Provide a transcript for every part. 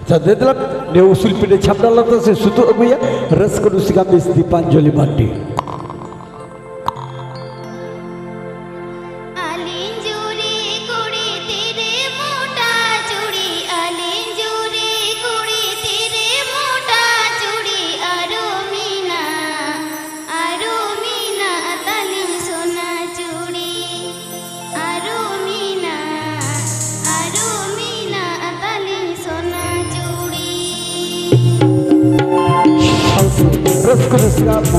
Jadi dalam dia usul pilih cabda lata sesuatu apa ya ras kedus kami Dipanjali Mandi. Ras kedus kami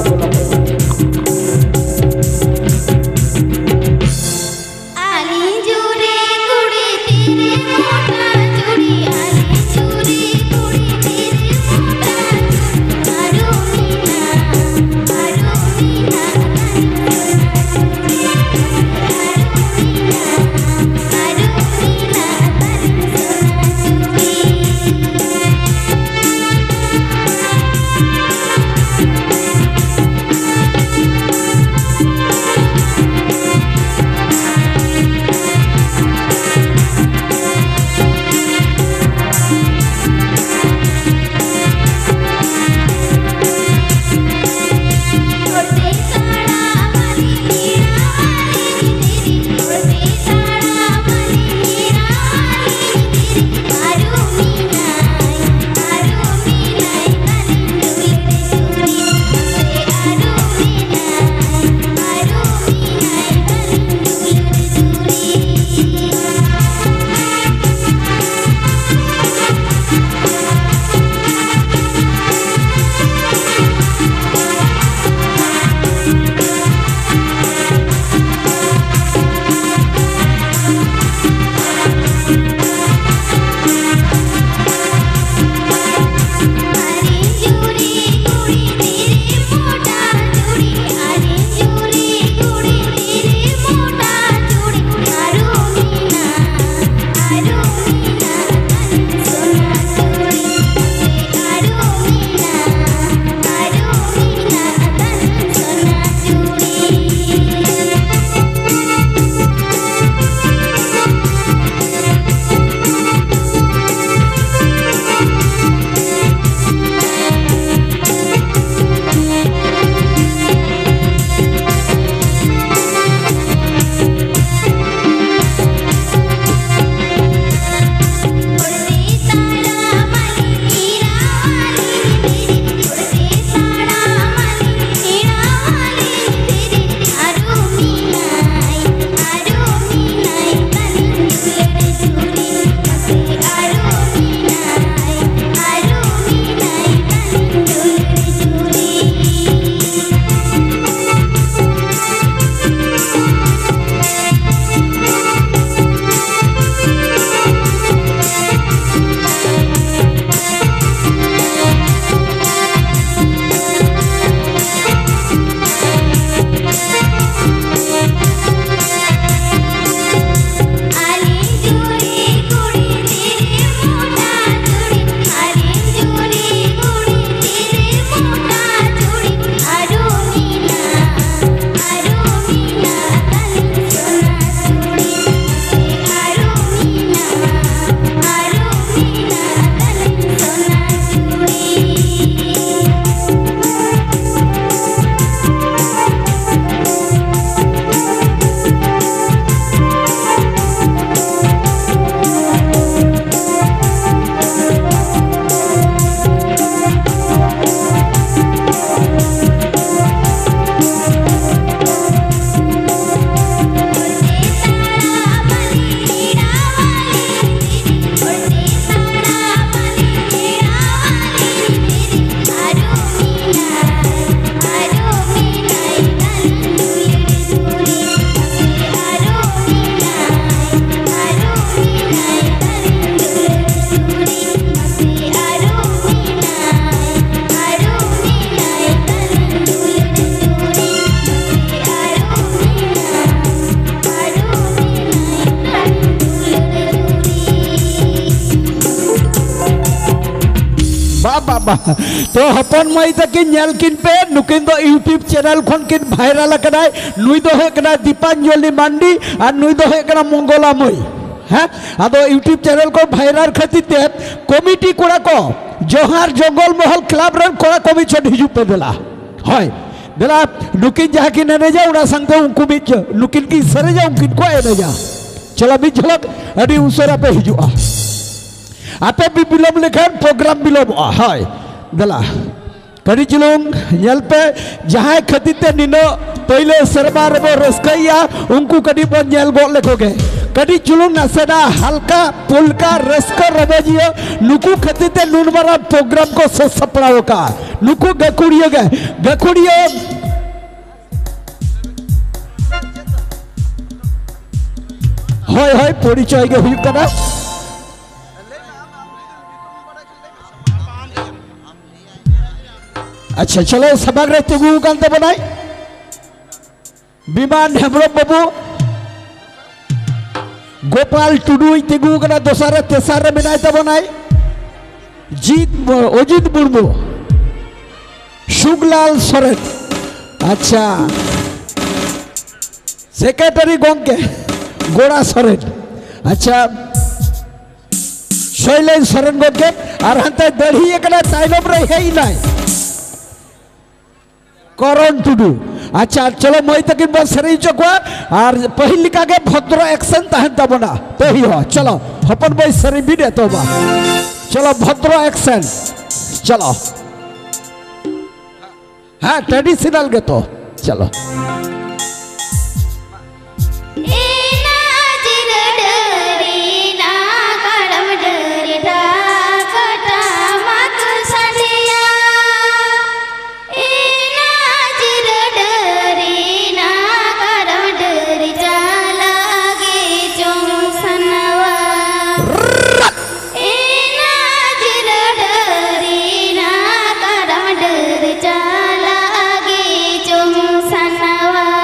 बाबा तो हपन मई तकिन nail किन पे नुकिन तो YouTube channel खन किन viral कनाय नुई दो हे कना दीपांजलि मांडी और नुई दो हे कना मंगला मई हाँ आदो यूट्यूब चैनल को भाइरल खातिर ते कमिटी कोड़ा को जोहार जंगल महल क्लब रन कोड़ा कमिशन हिजू पे देला होय देला नुकिन जहाँ की नने जा उड़ा संगते उनको बीच नुकिन की सरे जा उनकिन को एने जा चला बीच झलक अभी उसरा पे हिजू आपे भी बिलोम लेखन प्रोग्राम बिलोम होय देला कड़ी चुलुंग नल पे जहाँ खतीते निनो पहले शर्मा रबो रस्कैया उनको कड़ी बन नल गोल लेखोगे कड़ी चुलुंग नसेना हल्का पुलका रस्क रबजियो नुकु खतीते नुनबरा प्रोग्राम को सपड़ाओ का नुकु गकुड़ियो होय होय परिचय के हुई कना अच्छा चलो समग्र तेगु कांते बनाई विमान हेम्ब्रम बाबू गोपाल टुडू तेगु कना दोसारे तेसारे बनाई ता बनाई अजित मुर्मू शुगलाल सोरेन अच्छा सेक्रेटरी गोंके गोड़ा सोरेन अच्छा शैलेन सोरेन गोंके और हंते दढ़ी एकना ताइलम रे हेई नाय करण टुडू अच्छा चलो मई तक बस सरी चकवा और पहिल लिखा के भद्र एक्शन तहन तबना तो ही हो चलो हपन भाई सरी भी दे तो बा चलो भद्र एक्शन चलो हाँ ट्रेडिशनल के तो चलो Sanava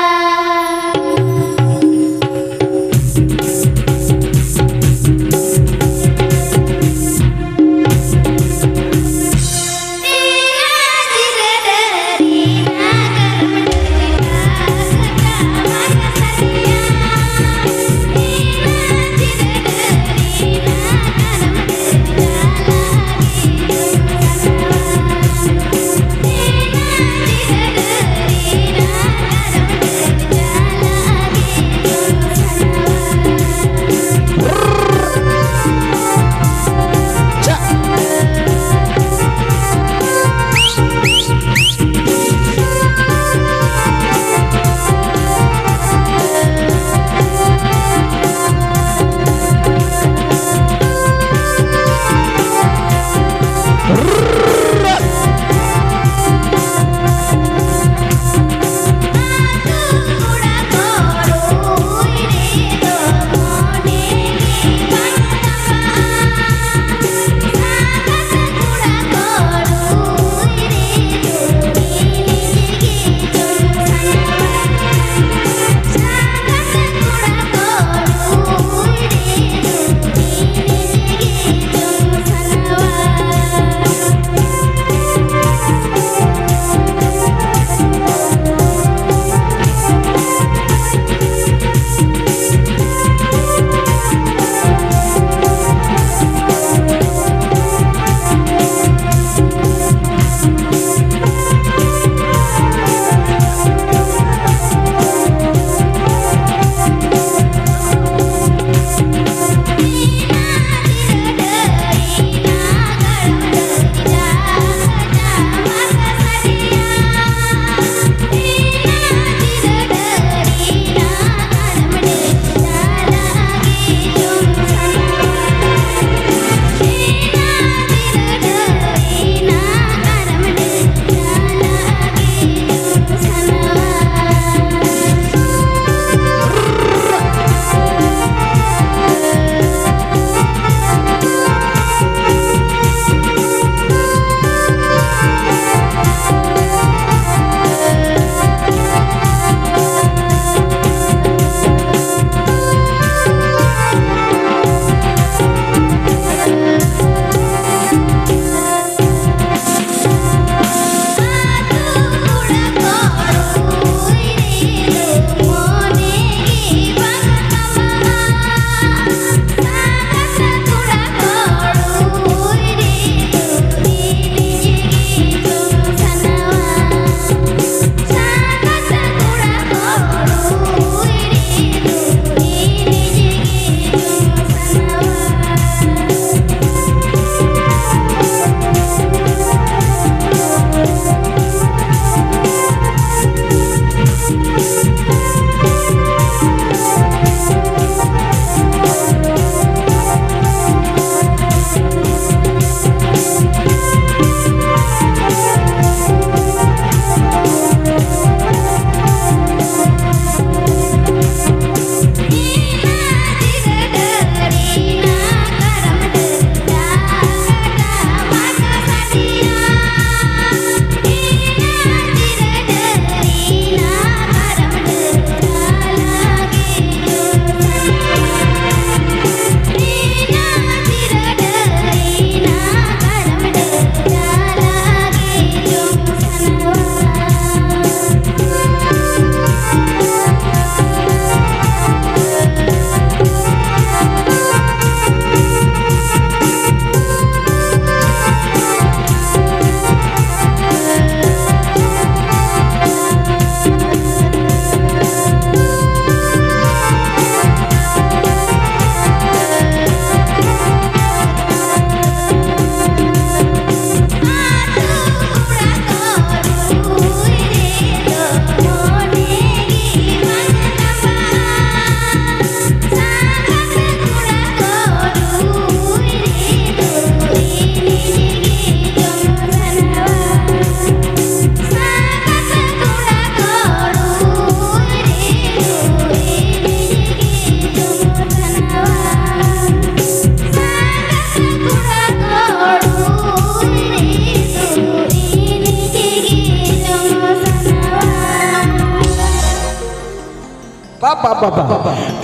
बाबा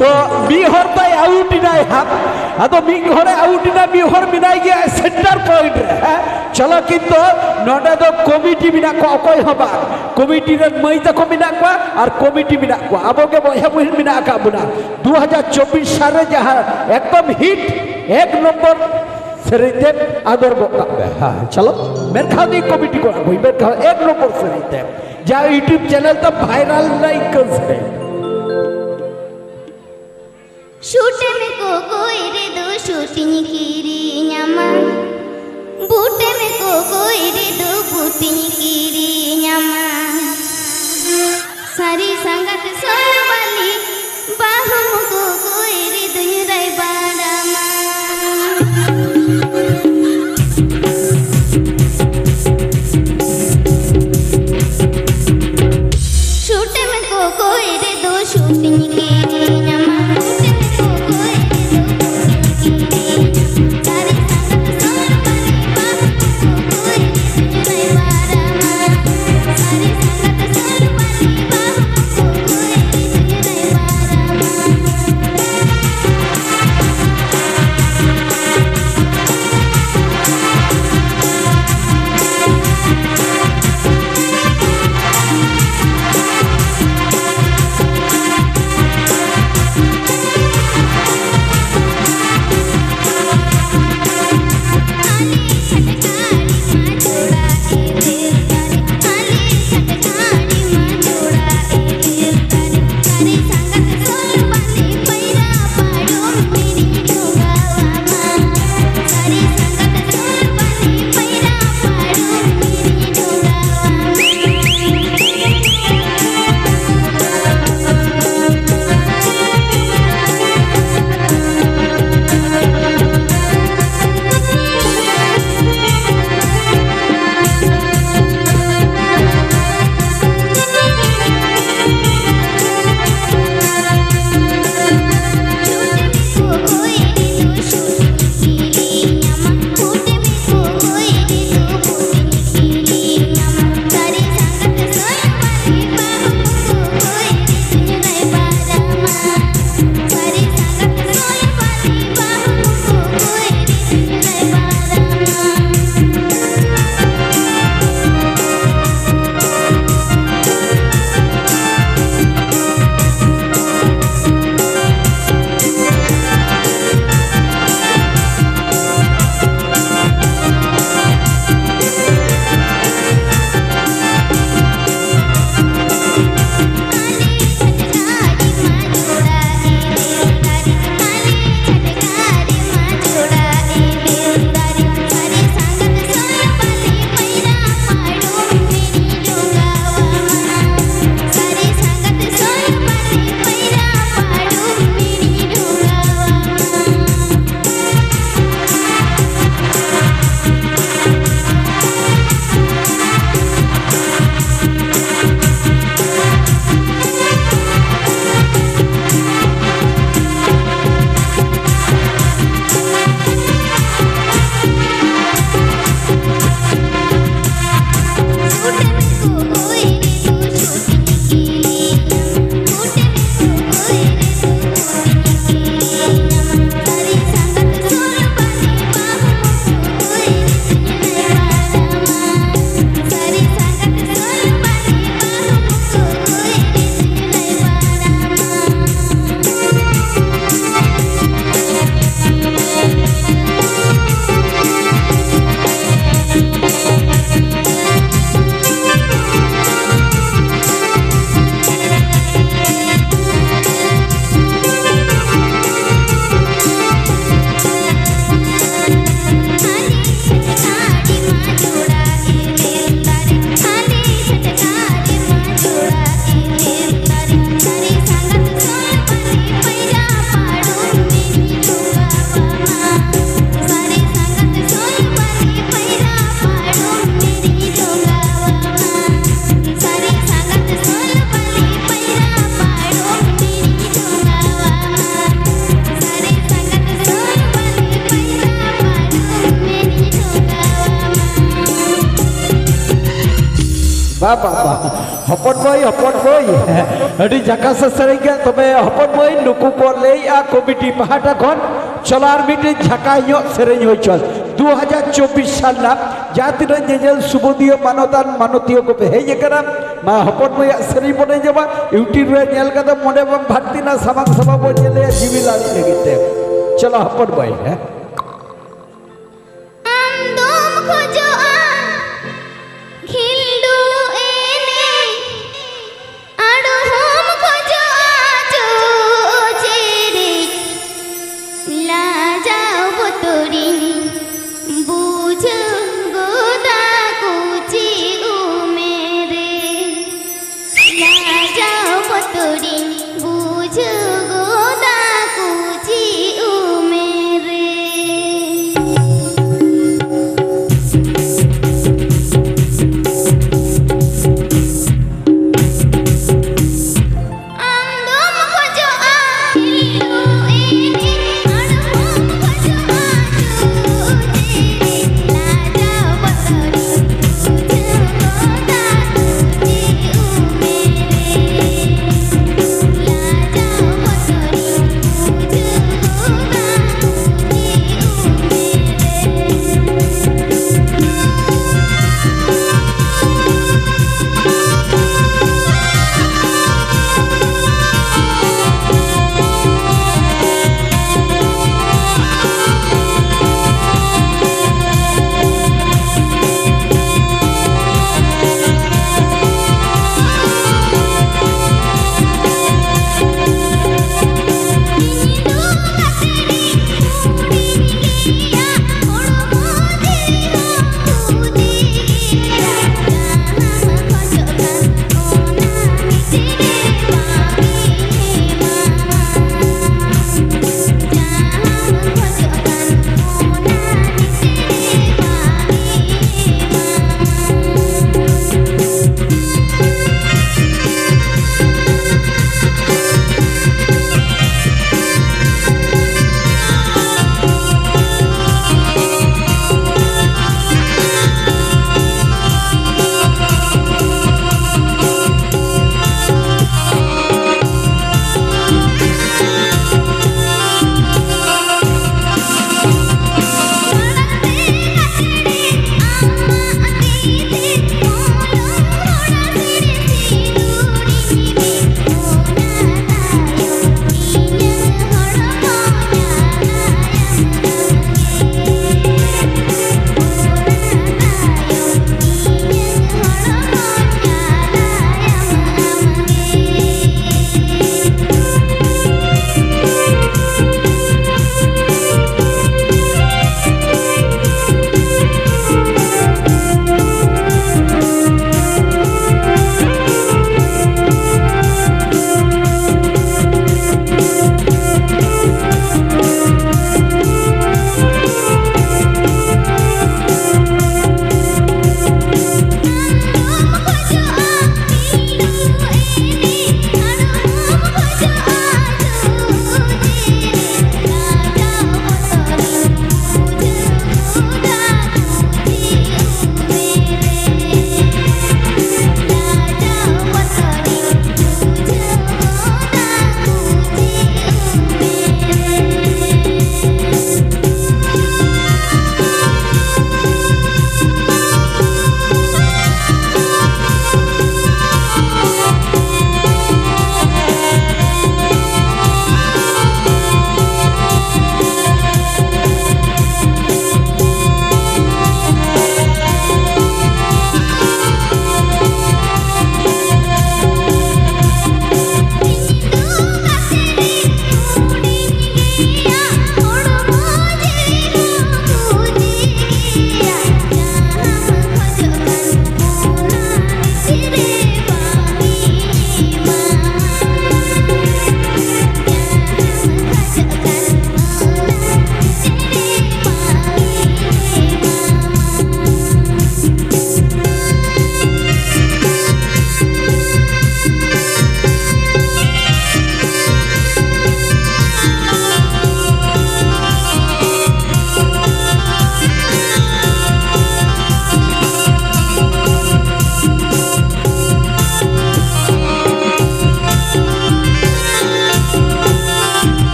तो मिहर तो आउट ना अब मिहरे आउट ना मिहर मिनाई गया सेंटर पॉइंट रे चलो किंतु नोडे दो कमिटी बिना को अकोय हबा कमिटी रे मई तको बिना को और कमिटी बिना को आबोगे बया बहिन बिना का बुना 2024 साल जहां एकदम हिट एक नंबर सेरिते आदर बोका हां चलो मेरे खादी कमिटी को कोई मेरे खा एक नंबर सेरिते जा यूट्यूब चैनल तो वायरल नहीं कर से शूटे में कोई रे दो शूटिंग कीरी न्यामा बूटे में कोई रे दो बूटिंग कीरी न्यामा सारी संगत सोन वाली बाहु को कोई रे दुनिया बारामा शूटे में कोई रे दो शूटिंग कीरी न्यामा बाबा हपन भाई अभी जका से सर तबे हपन भाई नुकु को लैया कमिटी पहाटा खन चलार मिटे झाका सेरें हो चल 2024 साल जहाँ तीन जेजेल सुबोधियो मानतान मानतीय को पे हेजना मा हपन भाई सेरें बने जब यूट्यूब रे नेल का मोड़े बम भर्ती सामांग सभा को नेले जीविला लगे चलो हपन भाई है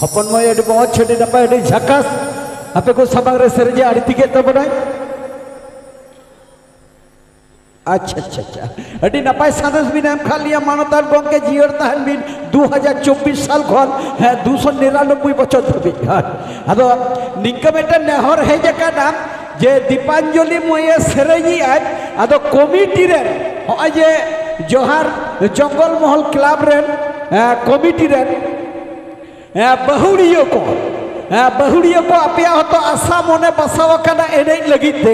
हपन मय अड़ी बहुत छड़ी नपाय अड़ी झकास आपे को सबांग रे सेरेजे अड़ी तिगे तबनाय अच्छा अच्छा अच्छा अड़ी नपाय सादस बिन एम खालिया मानतार गंगे जियर ताहन बिन 2024 साल खन 299 बछर धबि आदो निंका मेटा नेहर हे जका नाम जे दीपांजलि मये सेरेजी आज आदो कमिटी रे होय जे जोहार जंगल महल क्लब रे कमिटी रे बहुड़ियों को अपिया हो तो आशा मने बसाव कना एने लगिते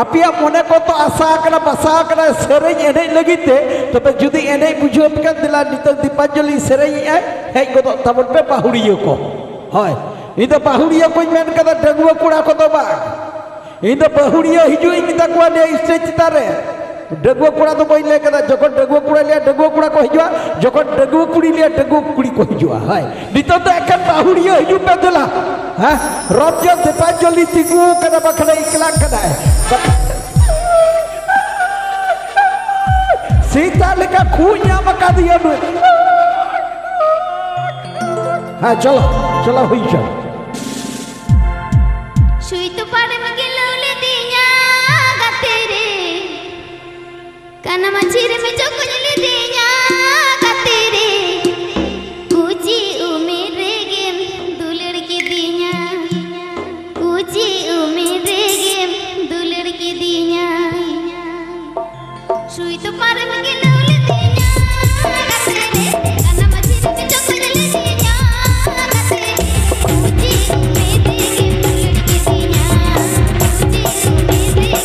अपिया मने को तो आशा कना बसाव कना सेरेज एने लगिते तबे जुदी एने बुझो के दिला नित दीपांजलि सेरेज है हेज को तबन पे बहुड़ियों को होय इ तो बहुड़ियों को मेन कदा डगुआ कुड़ा को तो बा इ तो बहुड़ियों हिजु मिता को ले स्टेज तारे डगुआ कुड़ा तो बई ले कदा जको डगुआ कुड़ा लिया डगुआ कुड़ा को हिजुआ जको डगुआ कुड़ी लिया डगुआ कुड़ी को हिजुआ हाय नितो तो एकन बाहुड़ियो हिजु पे देला हां रज्य दीपांजलि तिगु कदा बखले इकला कदा सीता लेका खूया मका दिया नु हां चलो चलो होई जा सुई तो पाड़े में गिलौले दिया गाते रे काना मछीरे में चोकुजली दिया गाते रे कुची उमेरे गेम दुलड़ के दिया कुची उमेरे गेम दुलड़ के दिया सुई तो पाड़े में गिलौले दिया गाते रे काना मछीरे में चोकुजली दिया गाते रे कुची उमेरे गेम दुलड़ के दिया कुची उमेरे गेम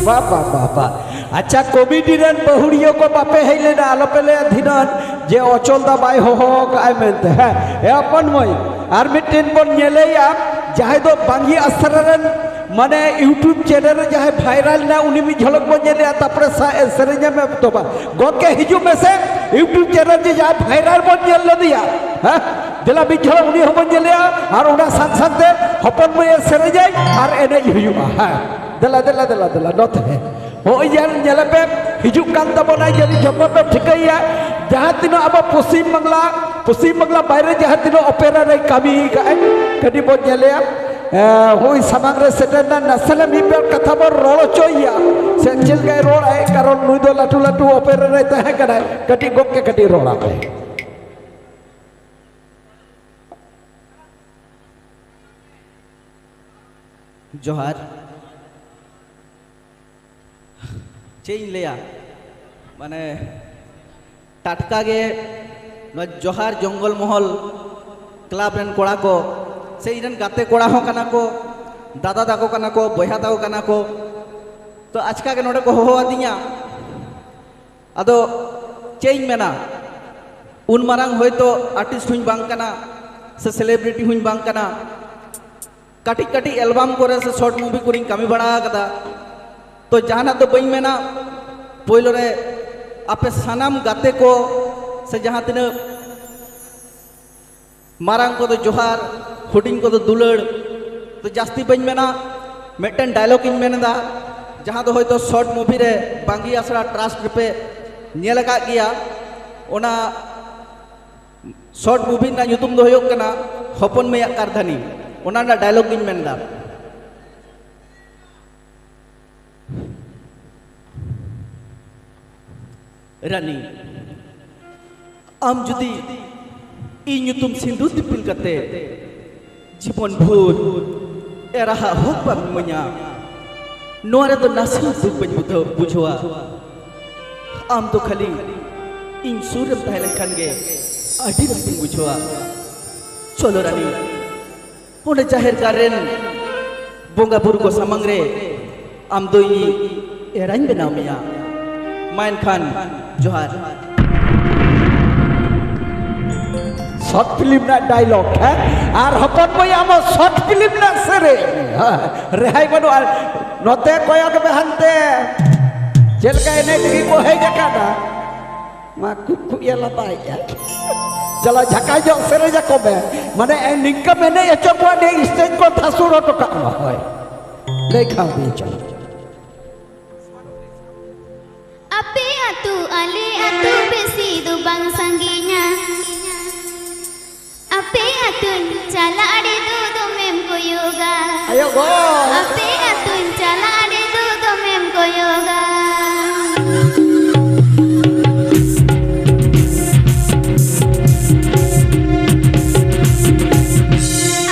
बापा अच्छा कमिटी रन बहुड़ियों को बापे हेले ना आलोपेले अधीनन जे अचल दा बाय हो काय मेनते है ए अपन मय आर मिटेन बन नेले या जहाय दो बांगी आस्था रन माने यूट्यूब चैनल रे जहाँ भाइराल ना उनी मी झलक बन जेले तापरे सेरेंजा में तो बा गोके हिजु में से यूट्यूब चैनल जे जहाँ भाइराल बन जेल दिया हां दिला भी झलक उनी हो बन जेले और उना संग संग दे हपन में सेरेंजा और एने हुआ हां दिला दिला दिला दिला नोट है हो यार जेले पे हिजु कान तबना जरी जब पे ठिकैया जहाँ तीनो अब पश्चिम बंगला बाहर जहाँ तीनो ओपेरा रे कमी का कदी बन जेले हुई समांग रे सेटना नसले मिपर कथा बो रोलो चोइया से चल गए रोड है कारण नुई दो लाटू लाटू ओपेरा रे तहे कदा कटी गोक के कटी रोड़ा पे जोहार चेंज लिया माने टाटका गे जोहार जंगल महल क्लब रेन कोड़ा को से इरन गाते कोड़ा हो कना को दादा दाको कना को बया दाको कना को तो आजका के नोडे को हो आदिया अदो चेंज मेना उन मारंग होय तो आर्टिस्ट हुई बांग कना से सेलिब्रिटी हुई बांग कना काटी काटी एल्बम करे से शॉर्ट मूवी कोरिंग कमी बड़ा कदा तो जहाना तो बई मेना पोइलो रे आपे सानाम गाते को से जहाँ तीन मारंग को तो जोहार हुडिंग को तो दुलड़ तो जास्ती बन मेना मेटन डायलॉग इन मेनदा जहाँ तो होय तो शॉर्ट मूवी रे बांगी आसरा ट्रास्ट पे नेल का गया ओना शॉर्ट मूवी ना युतुम दो होयोग कना हपन में कारधानी ओना ना डायलॉग इन मेनदा रानी आम जुदी इnyutum सिंधु दिपिल कते जीवन भूर एराहा होक पामिमnya नोरे तो नासिल दुख बन बुझवा आम तो खाली इन सूरम तहलन खानगे आदि रतिन बुझवा चलो रानी ओने जाहिर कारेन बोंगा बुरु को समंगरे आम दो एराइन बनाव मिया माइन खान जोहार शॉर्ट फिल्म ना डायलॉग है और हपन में आम शॉर्ट फिल्म ना सेरे रेहाई बनो नोते कोयक बेहनते चलका एने की को है जकादा मा कुकु येला बाय चला झका जो सेरे जको बे माने निका मैंने एचो को ने स्टेज को थासुरो तो का होय देखा दी चलो Ape atu ale atu besi du bang sanginya Ape atun chala ade du mem ko yoga ayo go Ape atun chala ade du mem ko yoga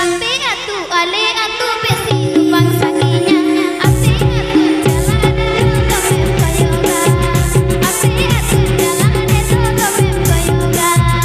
Ape atu ale atu besi du bang sanginya Ape atun chala ade du mem ko yoga Ape atun chala ade du mem ko yoga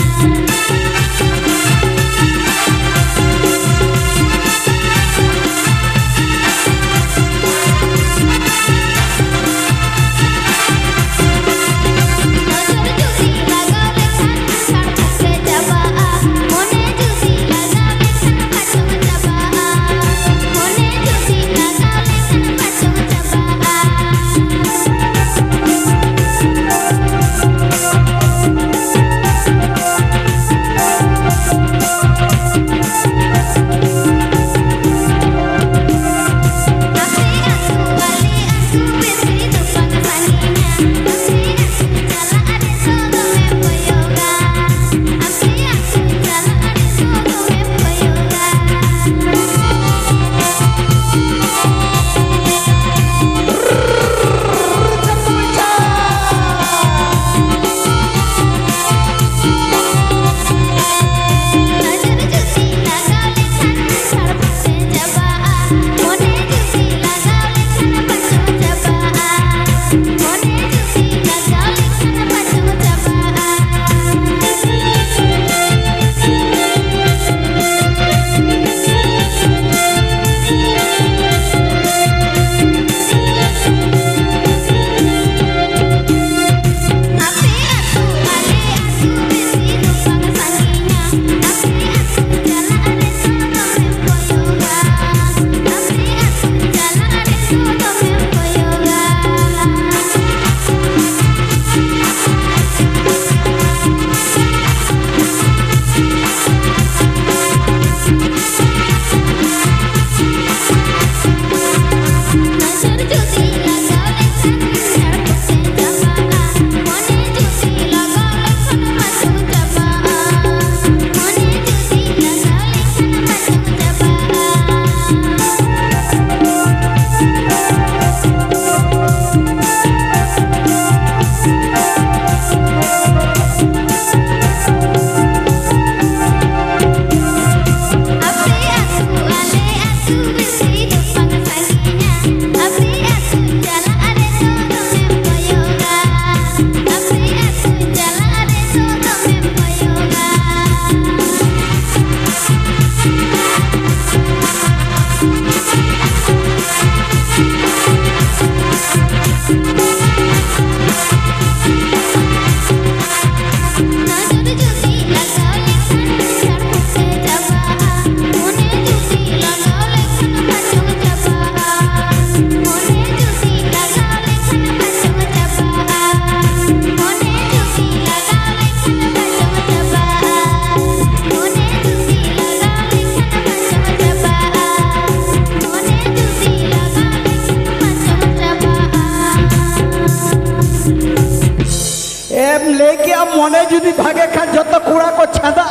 मने जुदी भागे खान जो कूड़ा को छादा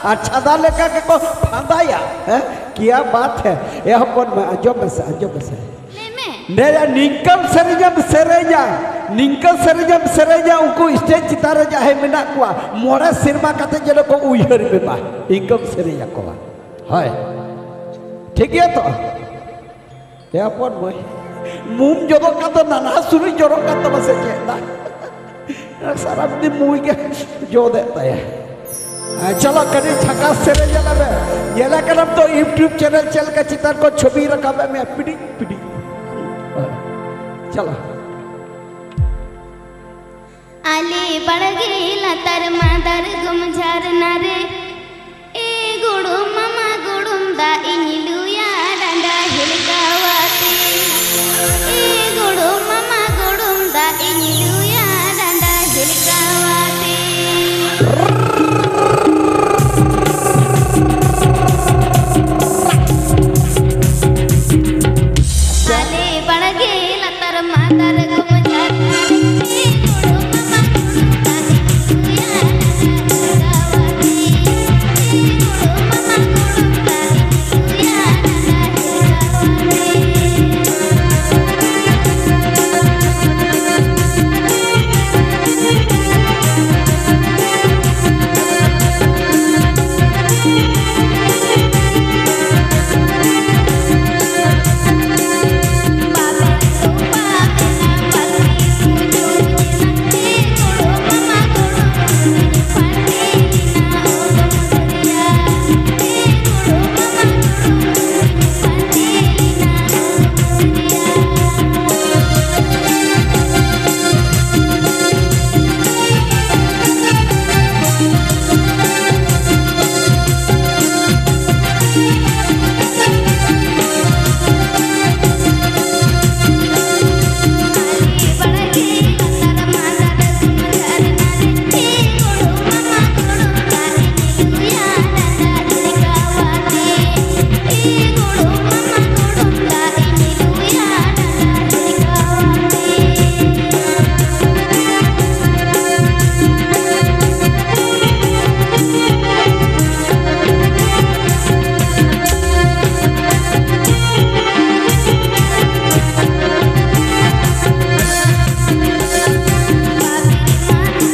और छादा लेकर के को फांदाया है क्या बात है यह कौन में अजब से ले में नेरा निंकल सरेजम उनको स्टेज चितारे जा है मिना कुआ मोड़ा सिरमा कते जलो को उयहर बेबा इनकम सरेजा को है ठीक है तो यह कौन में मुम जोरो का तो नाना सुरी जोरो का तो बस चेता सारा दिन मुई के जो देता है चलो कभी छक्का सरेजा लगे ये लेकर हम तो यूट्यूब चैनल चल के चित्र को छवि रखा मैं पिड़ी चलो आले बड़गे लतर मादर गुम झरना रे ए गुड़ुम मामा गुड़ुम दा इनिलुया डंडा हिलकावाते ए गुड़ुम मामा गुड़ुम दा इनिलुया डंडा हिलकावाते आले बड़गे लतर मादर गुम झरना रे ए गुड़ुम मामा गुड़ुम दा इनिलुया डंडा हिलकावाते ए गुड़ुम मामा गुड़ुम दा इनिलुया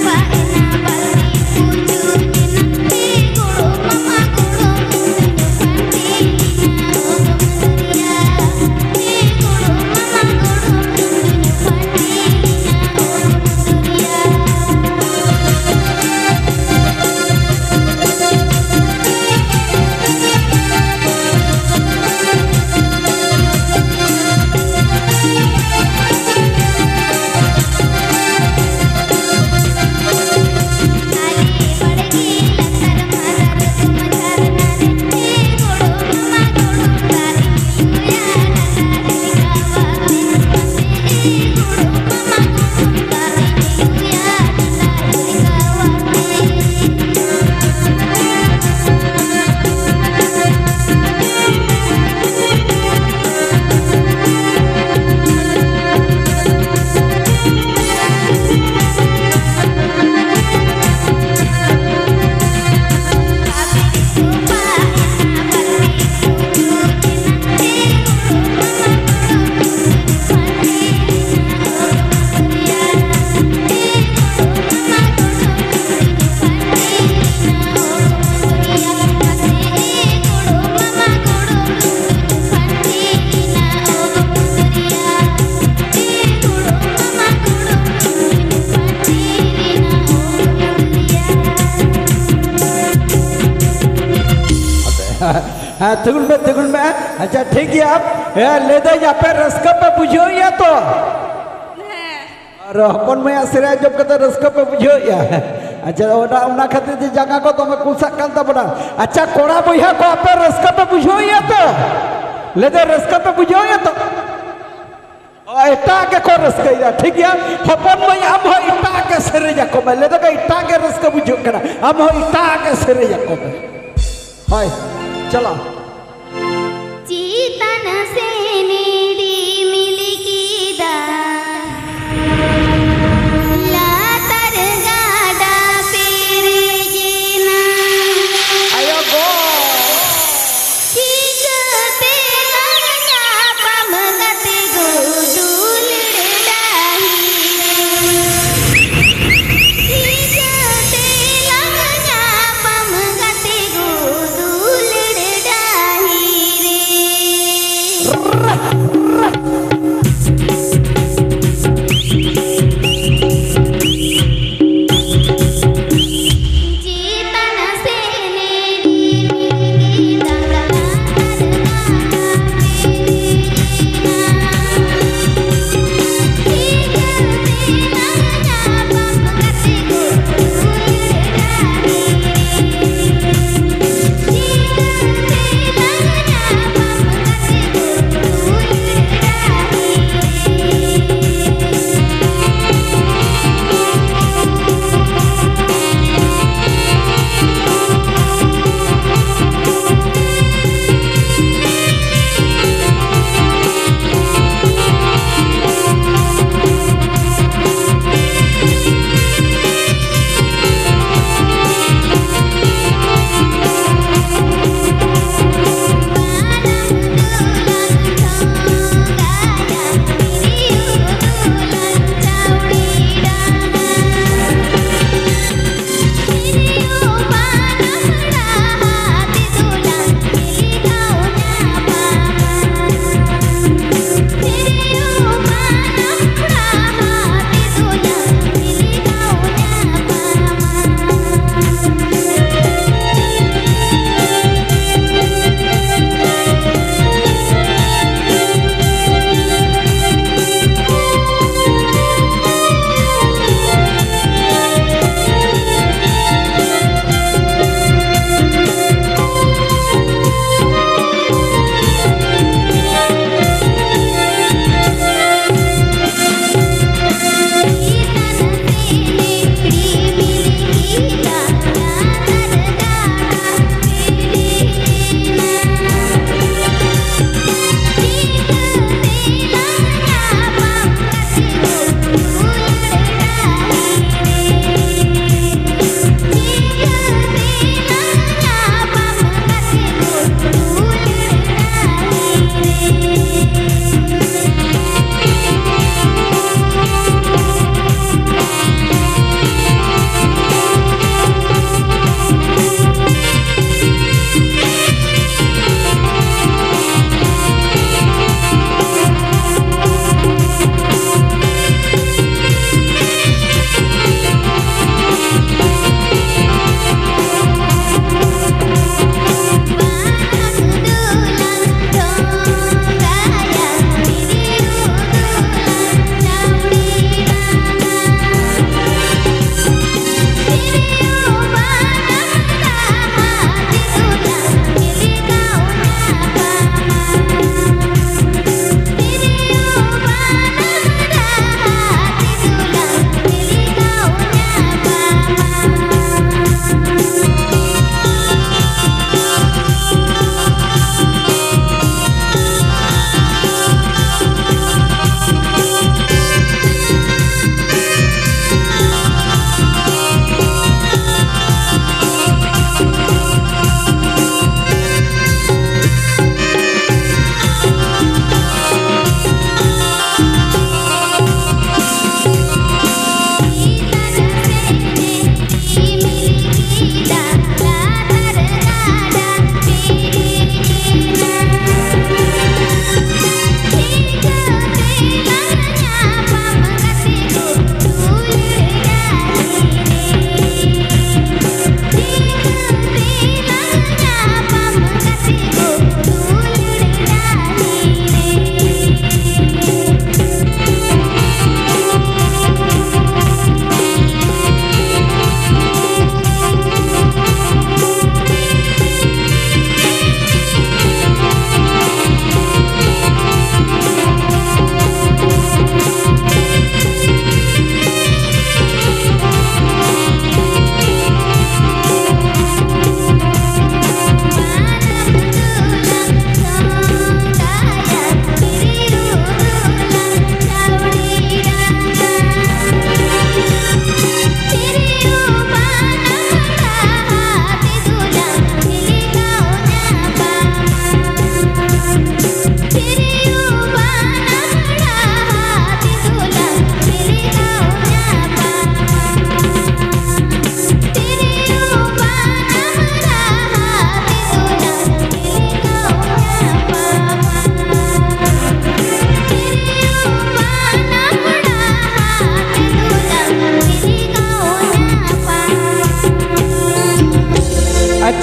डंडा हाँ तेगुल में अच्छा ठीक है आप ले दे यहाँ पे रस्का पे बुझो या तो और अपन में आश्रय जब कहते रस्का पे बुझो या अच्छा उना खातिर जगह को तो मैं कुसा करता बना अच्छा कोड़ा बुझा को आप रस्का पे बुझो या तो ले दे रस्का पे बुझो या तो इटा के को रस्का इधर ठीक है अपन में हम हो इटा के सरे जाको मैं ले दे का इटा के रस्का बुझो करा हम हो इटा के सरे जाको मैं हाय चला चीतन से मेरी मिलकीदा लातर गाड़ा पे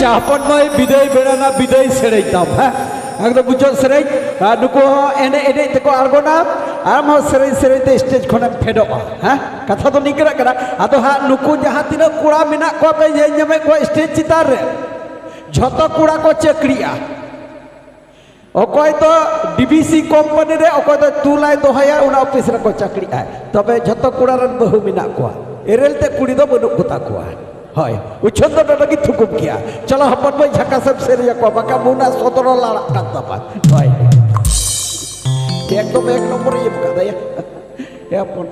ᱟᱪᱪᱷᱟ ᱦᱚᱯᱚᱱ ᱢᱟᱹᱭ ᱵᱤᱫᱟᱹᱭ ᱵᱮᱲᱟᱱᱟ ᱵᱤᱫᱟᱹᱭ ᱥᱮᱨᱮᱧ ᱛᱟᱢ ᱦᱮᱸ ᱮᱠᱫᱚम ᱢᱩᱪᱟᱹᱫ ᱥᱮᱨᱮᱧ ᱱᱩᱠᱩ ᱦᱚᱸ ᱮᱱᱮᱡ ᱮᱱᱮᱡ ᱛᱮᱠᱚ ᱟᱬᱜᱚᱱᱟ ᱟᱢ ᱦᱚᱸ ᱥᱮᱨᱮᱧ ᱥᱮᱨᱮᱧ ᱛᱮ ᱥᱴᱮᱡ ᱠᱷᱚᱱᱮᱢ ᱯᱷᱮᱰᱚᱜᱼᱟ ᱦᱮᱸ ᱠᱟᱛᱷᱟ ᱫᱚ ᱱᱤᱝᱠᱟᱹᱱᱟᱜ ᱠᱟᱱᱟ ᱟᱫᱚ ᱦᱟᱸᱜ ᱱᱩᱠᱩ ᱡᱟᱦᱟᱸ ᱛᱤᱱᱟᱹᱜ ᱠᱚᱲᱟ ᱢᱮᱱᱟᱜ ᱠᱚᱣᱟ ᱯᱮ ᱧᱮᱞ ᱧᱟᱢᱮᱫ ᱠᱚᱣᱟ ᱥᱴᱮᱡ ᱪᱮᱛᱟᱱ ᱨᱮ ᱡᱷᱚᱛᱚ ᱠᱚᱲᱟ ᱠᱚ ᱪᱟᱹᱠᱨᱤᱜᱼᱟ ᱚᱠᱚᱭ ᱫᱚ ᱰᱤᱵᱤᱥᱤ ᱠᱳম্ᱯᱟᱱᱤ ᱨᱮ ᱚᱠᱚᱭ ᱫᱚ ᱛᱩᱞᱟᱭ ᱫᱚᱦᱚᱭᱟ ᱚᱱᱟ ᱚᱯᱷᱤᱥ ᱨᱮᱠᱚ ᱪᱟᱹᱠᱨᱤᱜᱼᱟ ᱛᱚᱵᱮ ᱡᱷᱚᱛᱚ ᱠᱚᱲᱟ ᱨᱮᱱ ᱵᱟᱹᱦᱩ ᱢᱮᱱᱟᱜ ᱠᱚᱣᱟ ᱮᱨᱮᱞ ᱛᱮ ᱠᱩᱲᱤ ᱫᱚ ᱵᱟᱹᱱᱩᱜ ᱠᱚᱛᱟ ᱠᱚᱣᱟ ᱦᱳᱭ ᱩᱪᱷᱟᱹᱱ ᱫᱚ ᱱᱚᱰᱮ ᱜᱮ ᱛᱷᱩᱠᱩᱢ ᱜᱮᱭᱟ ᱪᱚᱞᱚ ᱦᱚᱯᱚᱱ ᱢᱟᱹᱭ ᱡᱷᱟᱠᱟᱥᱮᱢ ᱥᱮᱨᱮᱧ ᱟᱠᱚᱣᱟ ᱵᱟᱠᱷᱟᱱ ᱢᱩᱱᱟ ᱥᱚᱫᱚᱨ ᱞᱟᱲᱟᱜ ᱠᱟᱱ ᱛᱟᱢᱟ ᱦᱳᱭ একদম এক নম্বরে এ কাদায়া এ হপন